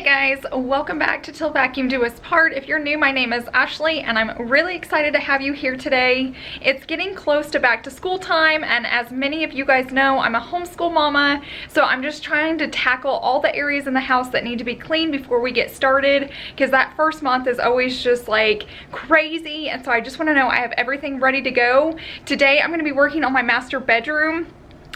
guys, welcome back to Till Vacuum Do Us Part. If you're new, my name is Ashley and I'm really excited to have you here today. It's getting close to back to school time, and as many of you guys know, I'm a homeschool mama, so I'm just trying to tackle all the areas in the house that need to be cleaned before we get started, because that first month is always just like crazy, and so I just want to know I have everything ready to go. Today I'm going to be working on my master bedroom.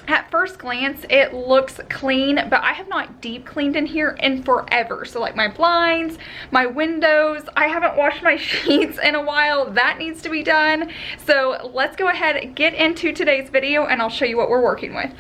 At first glance, it looks clean, but I have not deep cleaned in here in forever. So like my blinds, my windows, I haven't washed my sheets in a while. That needs to be done. So let's go ahead and get into today's video and I'll show you what we're working with.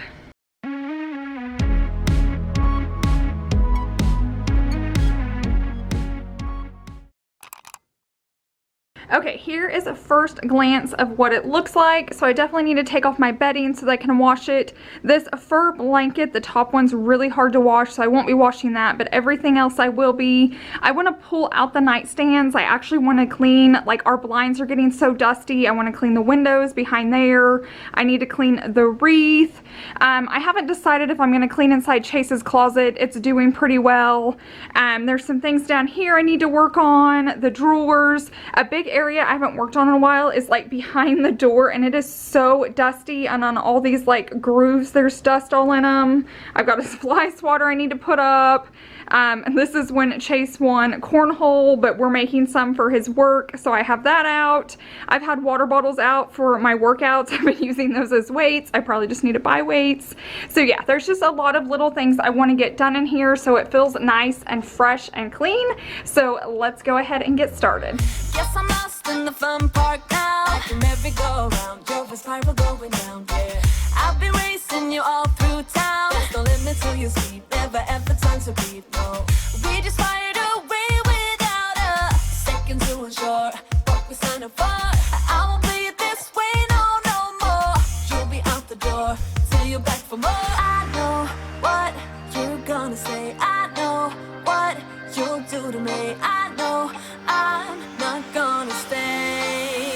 Okay, here is a first glance of what it looks like. So I definitely need to take off my bedding so that I can wash it. This fur blanket, the top one's really hard to wash, so I won't be washing that, but everything else I will be. I want to pull out the nightstands. I actually want to clean, like our blinds are getting so dusty. I want to clean the windows behind there. I need to clean the wreath. I haven't decided if I'm going to clean inside Chase's closet. It's doing pretty well. There's some things down here I need to work on. The drawers. A big area I haven't worked on in a while is like behind the door, and it is so dusty, and on all these like grooves there's dust all in them. I've got a fly swatter I need to put up. And this is when Chase won cornhole, but we're making some for his work, so I have that out. I've had water bottles out for my workouts. I've been using those as weights. I probably just need to buy weights. So yeah, there's just a lot of little things I want to get done in here so it feels nice and fresh and clean. So let's go ahead and get started. Yes, I'm lost in the fun park now. I can never go around. Your spiral going down, yeah. I've been racing you all through town. There's no limit to your speed. Never ever time to breathe, no. We just fired away without a second to ensure what we signed up for. I won't play it this way, no more. You'll be out the door till you're back for more. I know what you're gonna say. I know what you'll do to me. I know I'm not gonna stay.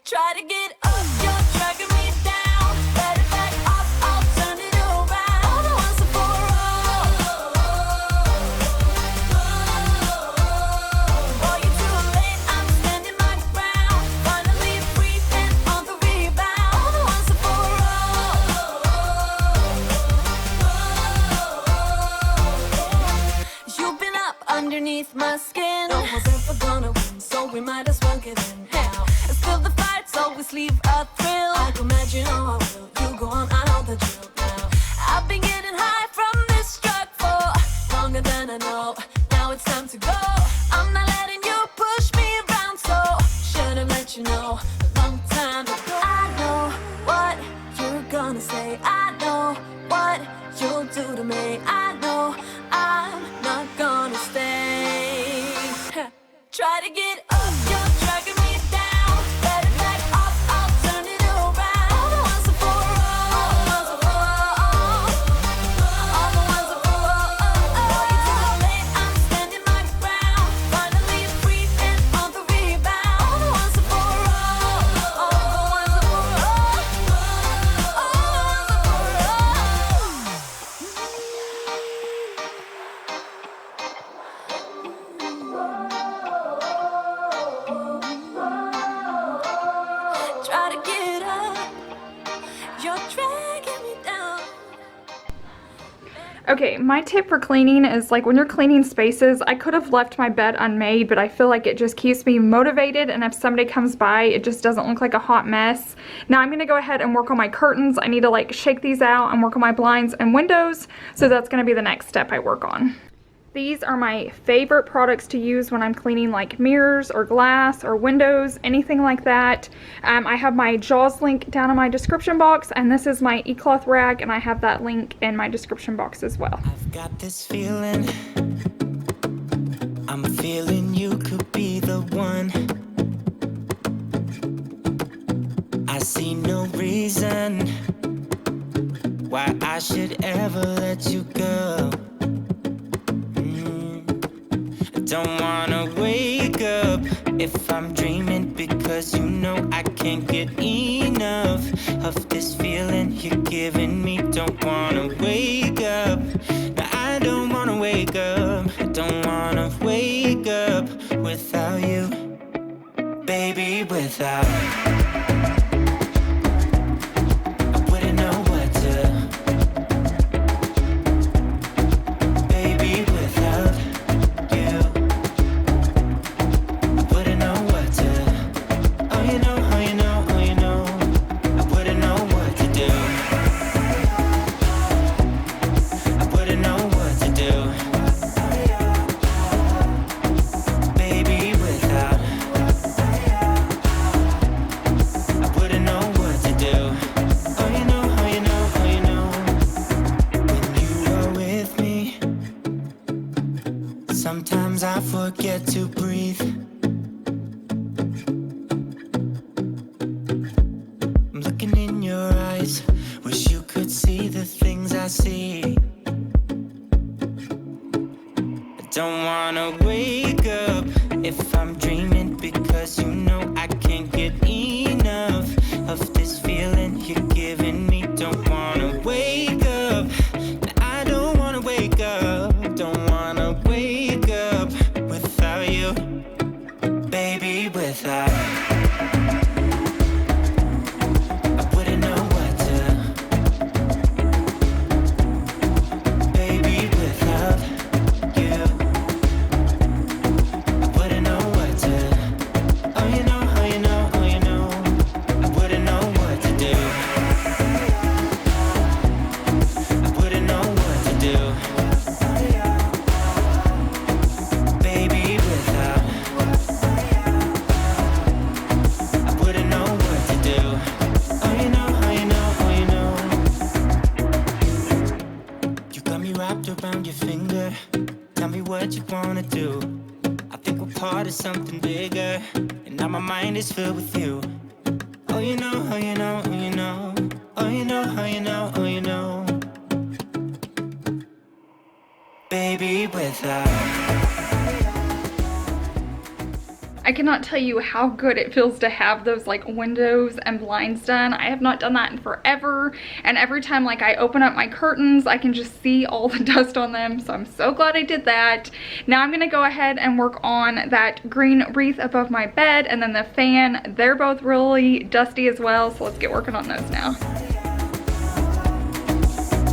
Try to get up, you're dragging me down. Let it back off, I'll turn it around. All the once and for all. Boy, you're too late, I'm standing my ground. Finally breathing on the rebound. All the once and for all. You've been up underneath my skin. No one's ever gonna win, so we might as well get in now. Still the fights always leave a thrill. I can imagine how I will. You go on, I know the drill now. I've been getting high from this drug for longer than I know. Now it's time to go. I'm not letting you push me around, so should have let you know a long time ago. I know what you're gonna say. I know what you'll do to me. I know I'm not gonna stay. Try to get up, you're dragging me down. Let it back off, I'll turn it around. All the ones and for all. All the ones and for all. You're too late, I'm standing my ground. Finally breathing on the rebound. All the ones and for all. All the ones and for all. All the ones and for Try to get up, you're dragging me down. Okay, my tip for cleaning is like when you're cleaning spaces, I could have left my bed unmade, but I feel like it just keeps me motivated, and if somebody comes by, it just doesn't look like a hot mess. Now I'm going to go ahead and work on my curtains. I need to like shake these out and work on my blinds and windows, so that's going to be the next step I work on. These are my favorite products to use when I'm cleaning like mirrors or glass or windows, anything like that. I have my Jaws link down in my description box, and this is my e-cloth rag, and I have that link in my description box as well. I've got this feeling, I'm feeling you could be the one. I see no reason why I should ever let you go. Don't wanna wake up if I'm dreaming, because you know I can't get enough of this feeling you're giving me. Don't wanna wake up, no, I don't wanna wake up. don't wanna wake up without you, baby, without. I wouldn't know what to, baby, without you. I wouldn't know what to, oh you know, oh you know, oh you know. I wouldn't know what to do. I wouldn't know what to do, baby, without. I wouldn't know what to do. Oh you know, oh you know, oh you know. When you are with me, sometimes I forget to breathe. I'm looking in your eyes, wish you could see the things I see. I don't wanna wake up if I'm dreaming, because you know I can't get enough of this feeling you're giving me. Don't wanna wake up, I don't wanna wake up. Don't wanna wake up without you, baby, without. I wouldn't know what to, baby, without you. I wouldn't know what to, oh you know, oh you know, oh you know. I wouldn't know what to do. I wouldn't know what to do, baby, without. I wouldn't know what to do. Oh you know, oh you know, oh you know. You got me wrapped around your finger. Tell me what you wanna do. I think we're part of something bigger, and now my mind is filled with you. Oh you know, oh you know, oh you know. Oh you know, oh you know, oh you know. Baby, without. I cannot tell you how good it feels to have those like windows and blinds done. I have not done that in forever, and every time like I open up my curtains I can just see all the dust on them, so I'm so glad I did that. Now I'm gonna go ahead and work on that green wreath above my bed, and then the fan. They're both really dusty as well, so let's get working on those now.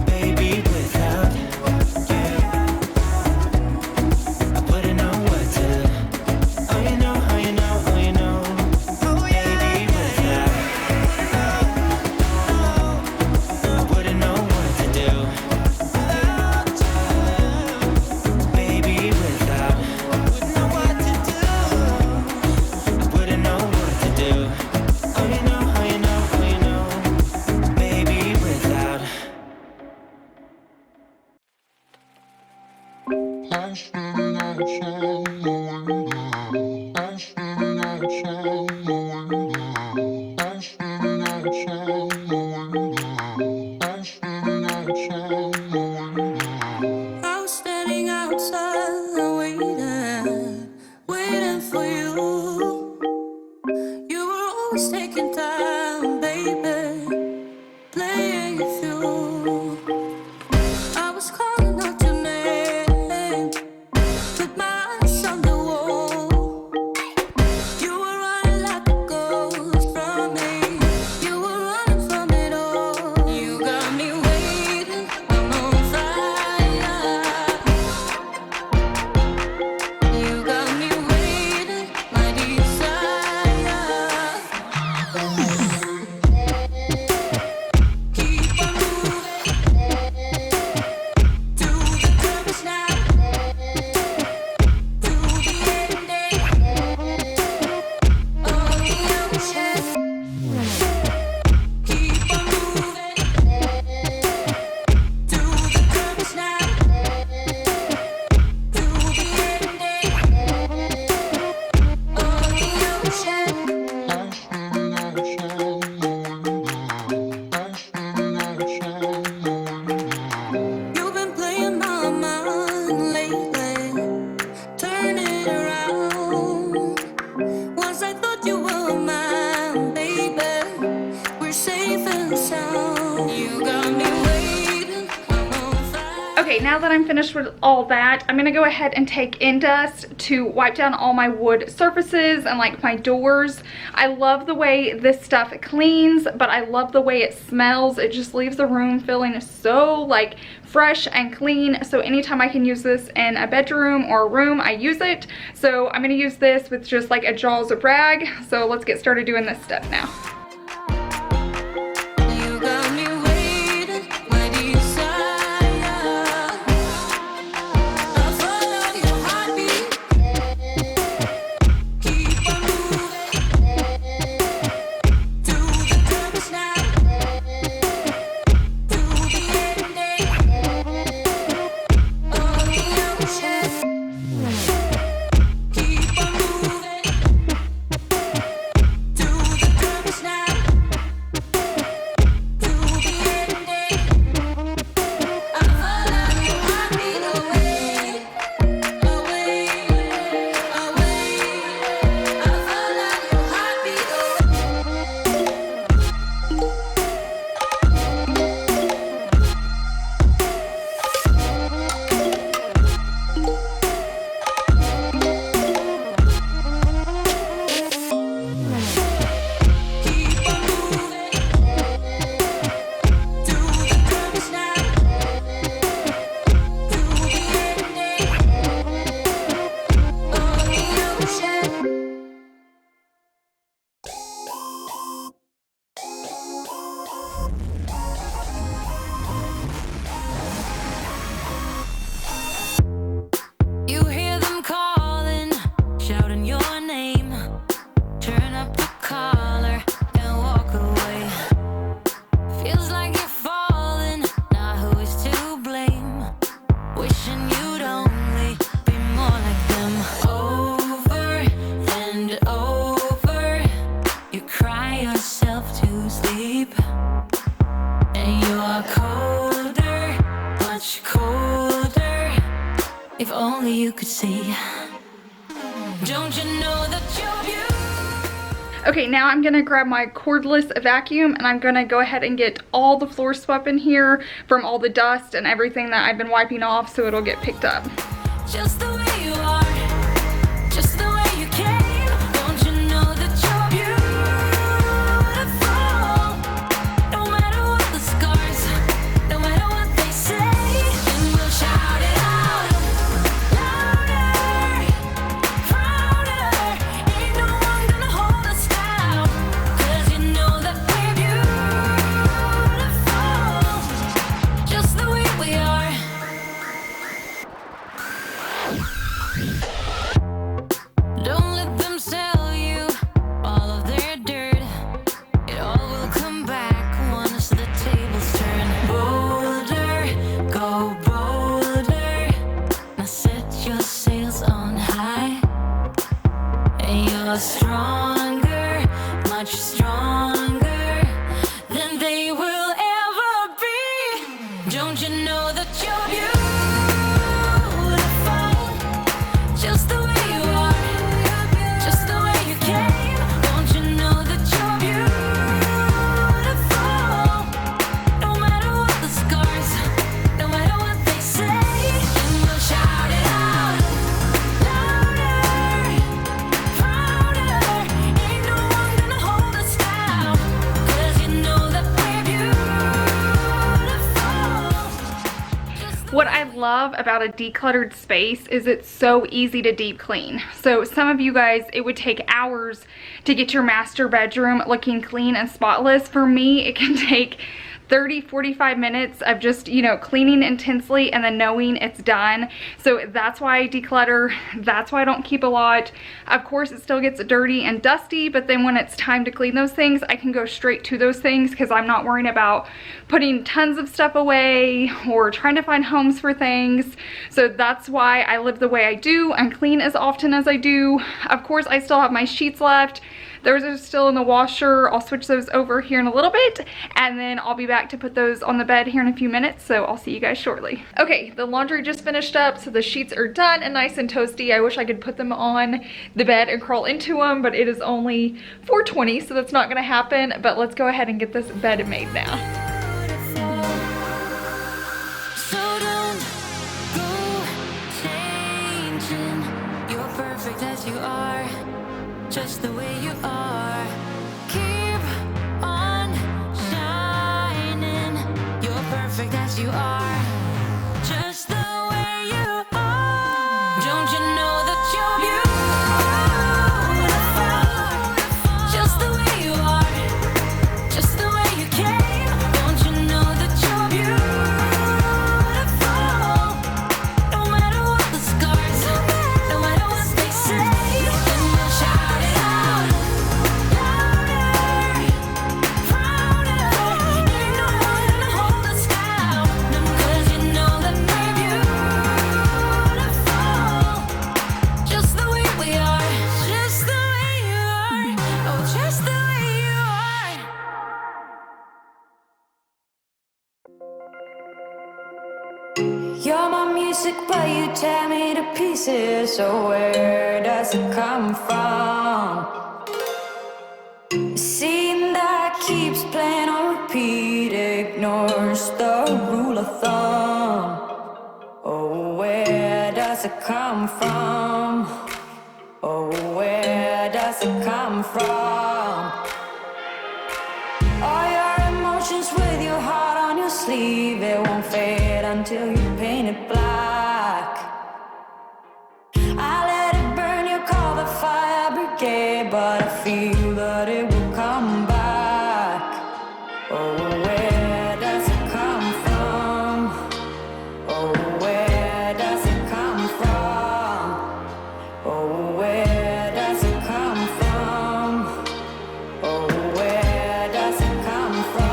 Baby, without you. I wouldn't know what to, oh you know, oh you know, oh you know. Baby, without. I wouldn't know what to do. Baby, without. I wouldn't know what to do. I wouldn't know what to do. Oh you know, oh you know, oh you know. Baby, without. I'm standing outside my window. I'm standing outside my window. I'm standing outside my window. I'm standing outside my window. I was standing outside waiting for you. You were always taking time, baby, playing it through. I was calling out your name, with my eyes on the wall. You were running like a ghost from me. You were running from it all. You got me waiting, I'm on fire. now that I'm finished with all that, I'm gonna go ahead and take Indust to wipe down all my wood surfaces and like my doors. I love the way this stuff cleans, but I love the way it smells. It just leaves the room feeling so like fresh and clean. So anytime I can use this in a bedroom or a room, I use it. So I'm gonna use this with just like a Jaws rag. So let's get started doing this step now. You got me waiting, my desire. I follow your heartbeat. Keep on moving to the purpose now. To the ending of the ocean. Keep on moving to the purpose now. To the ending. I follow your heartbeat away, away, away. I follow your heartbeat away. Keep on moving to the purpose now. To the ending of the ocean. You hear them calling, shouting your name. Turn up the collar and walk away. Feels like you're falling, now who is to blame? Wishing you'd only be more like them. Over and over, you cry yourself to sleep. And you're colder, much colder. If only you could see. Don't you know that you're beautiful? Okay, now I'm gonna grab my cordless vacuum and I'm gonna go ahead and get all the floor swept in here from all the dust and everything that I've been wiping off so it'll get picked up. Just the way you are, just the way you came. Don't you know that you're beautiful? No matter what the scars, no matter what they say, and we'll shout it out louder, prouder. Ain't no one gonna hold us down, 'cause you know that we're beautiful, just the way we are. Don't let them sell you all of their dirt. It all will come back once the tables turn. Bolder, go bolder. Now set your sails on high. And you're stronger, much stronger than they will ever be. Don't you know that you're beautiful? Just the way you are, just the way you came. Don't you know that you're beautiful? No matter what the scars, no matter what they say, and we'll shout it out louder, prouder. Ain't no one gonna hold us down, 'cause you know that we're beautiful. What I love about a decluttered space is it's so easy to deep clean. So some of you guys, it would take hours to get your master bedroom looking clean and spotless. For me, it can take 30-45 minutes of just, you know, cleaning intensely and then knowing it's done. So that's why I declutter. That's why I don't keep a lot. Of course, it still gets dirty and dusty, but then when it's time to clean those things, I can go straight to those things because I'm not worrying about putting tons of stuff away or trying to find homes for things. So that's why I live the way I do and clean as often as I do. Of course, I still have my sheets left. Those are still in the washer. I'll switch those over here in a little bit, and then I'll be back to put those on the bed here in a few minutes, so I'll see you guys shortly. Okay, the laundry just finished up, so the sheets are done and nice and toasty. I wish I could put them on the bed and crawl into them, but it is only 4:20, so that's not gonna happen. But let's go ahead and get this bed made now. So don't perfect as you are, just the way you are. Keep on shining. You're perfect as you are, just the way you are. Don't you know that you're beautiful, just the way you are, just the way you came. Don't you know that you're beautiful, no matter what the scars, no matter what they say. Then we'll shout it out louder, prouder. Ain't no one gonna hold us down, 'cause you know that we're beautiful, just the way we are, just the way you are, oh, just the way you are. You're my music, but you tear me to pieces. So where does it come from? A scene that keeps playing on repeat, ignores the rule of thumb. Oh, where does it come from? Oh, where does it come from? All your emotions with your heart on your sleeve, it won't fade until you paint it black. I let it burn, you call the fire brigade, but I feel that it will come back. Oh, where does it come from? Oh, where does it come from? Oh, where does it come from? Oh, where does it come from?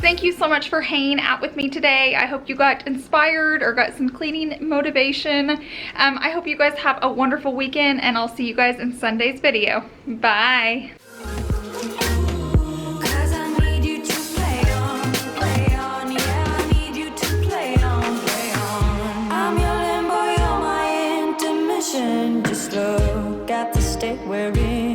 Thank you so much for hanging out with me today. I hope you got inspired or got some cleaning motivation. I hope you guys have a wonderful weekend, and I'll see you guys in Sunday's video. Bye. 'Cause I need you to play on, yeah, I need you to play on. I'm your limbo, you're my intermission. Just look at the state we're in.